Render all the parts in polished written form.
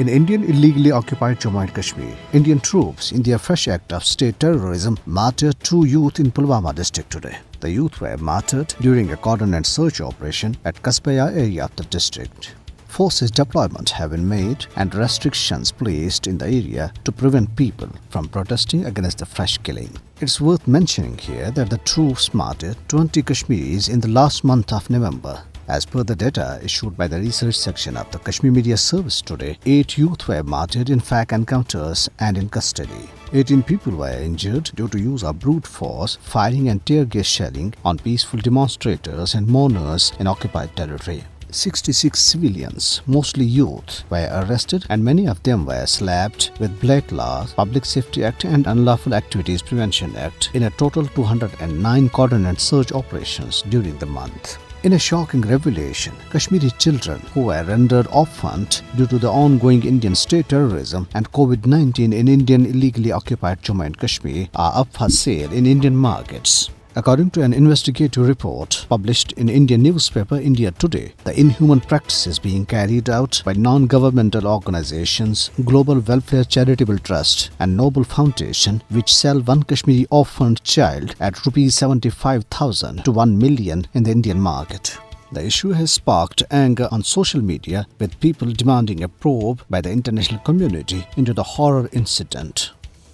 In Indian illegally occupied Jammu and Kashmir, Indian troops, in their fresh act of state terrorism, martyred two youth in Pulwama district today. The youth were martyred during a cordon and search operation at Kasbaya area of the district. Forces deployment have been made and restrictions placed in the area to prevent people from protesting against the fresh killing. It's worth mentioning here that the troops martyred 20 Kashmiris in the last month of November. As per the data issued by the research section of the Kashmir Media Service today, 8 youth were martyred in FAC encounters and in custody. 18 people were injured due to use of brute force, firing and tear gas shelling on peaceful demonstrators and mourners in occupied territory. 66 civilians, mostly youth, were arrested and many of them were slapped with black laws, Public Safety Act and Unlawful Activities Prevention Act in a total 209 cordon and search operations during the month. In a shocking revelation, Kashmiri children who were rendered orphaned due to the ongoing Indian state terrorism and COVID-19 in Indian illegally occupied Jammu and Kashmir are up for sale in Indian markets. According to an investigative report published in Indian newspaper India Today, the inhuman practices being carried out by non-governmental organizations, Global Welfare Charitable Trust and Noble Foundation, which sell one Kashmiri orphaned child at Rs 75,000 to 1 million in the Indian market. The issue has sparked anger on social media, with people demanding a probe by the international community into the horror incident.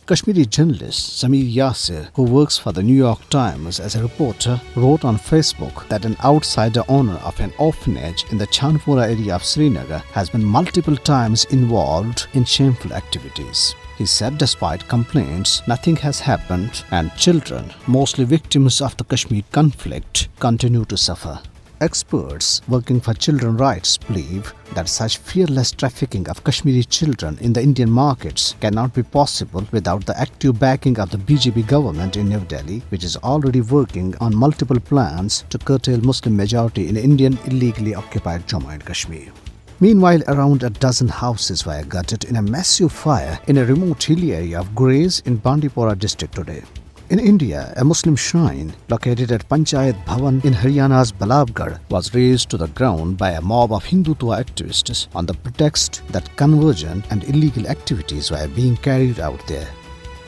Kashmiri journalist Samir Yasir, who works for the New York Times as a reporter, wrote on Facebook that an outsider owner of an orphanage in the Chandpura area of Srinagar has been multiple times involved in shameful activities. He said despite complaints, nothing has happened and children, mostly victims of the Kashmir conflict, continue to suffer. Experts working for children's rights believe that such fearless trafficking of Kashmiri children in the Indian markets cannot be possible without the active backing of the BJP government in New Delhi, which is already working on multiple plans to curtail Muslim majority in Indian illegally occupied Jammu and Kashmir. Meanwhile, around a dozen houses were gutted in a massive fire in a remote hilly area of Grays in Bandipora district today. In India, a Muslim shrine located at Panchayat Bhavan in Haryana's Balabgarh was razed to the ground by a mob of Hindutva activists on the pretext that conversion and illegal activities were being carried out there.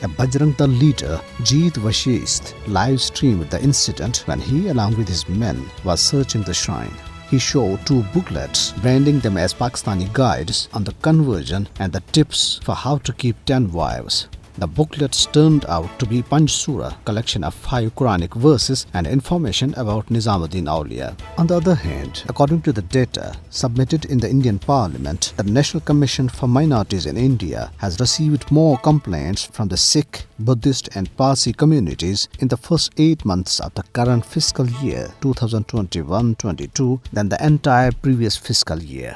A Bajrang Dal leader, Jeet Vashist, live-streamed the incident when he, along with his men, was searching the shrine. He showed 2 booklets, branding them as Pakistani guides on the conversion and the tips for how to keep 10 wives. The booklets turned out to be Panch Surah, collection of 5 Quranic verses and information about Nizamuddin Aulia. On the other hand, according to the data submitted in the Indian Parliament, the National Commission for Minorities in India has received more complaints from the Sikh, Buddhist and Parsi communities in the first 8 months of the current fiscal year 2021-22 than the entire previous fiscal year.